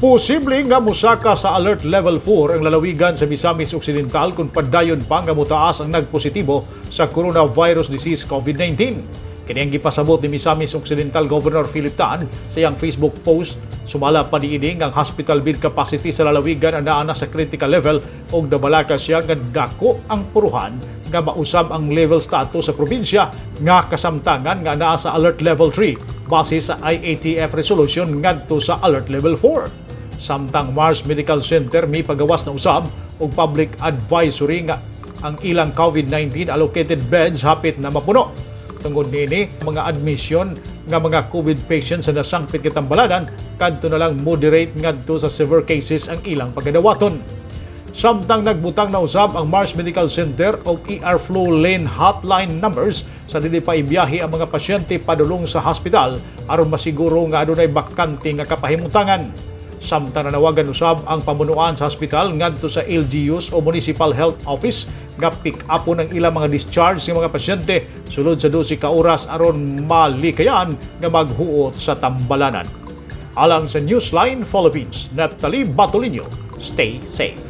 Posible nga musaka sa Alert Level 4 ang lalawigan sa Misamis Occidental kung padayon pa nga mutaas ang nagpositibo sa coronavirus disease COVID-19. Kini ang gipasabot ni Misamis Occidental Governor Philip Tan sa iyang Facebook post. Sumala pa niining ang hospital bed capacity sa lalawigan ang naana sa critical level ug nabalaka siya nga dako ang puruhan nga mausab ang level status sa probinsya nga kasamtangan nga naa sa Alert Level 3 base sa IATF resolution ngadto sa Alert Level 4. Samtang Mars Medical Center may pagawas na usab og public advisory nga ang ilang COVID-19 allocated beds hapit na mapuno. Tungod nini, mga admission nga mga COVID patients sa nasangpit kitambalanan kadto na lang moderate ngadto sa severe cases ang ilang pagadawaton. Samtang nagbutang na usab ang Mars Medical Center og ER flow lane hotline numbers sa dili pa ibiyahe ang mga pasyente padulong sa hospital aron masiguro nga adunay bakante nga kapahimutangan. Samtang nanawagan usab ang pamunuan sa hospital ngadto sa LGUs o Municipal Health Office nga pick upon ang ilang mga discharge ng mga pasyente sulod sa 12 ka oras aron malikayan nga maghuot sa tambalanan. Alang sa Newsline Philippines, Natalie Batolino, stay safe.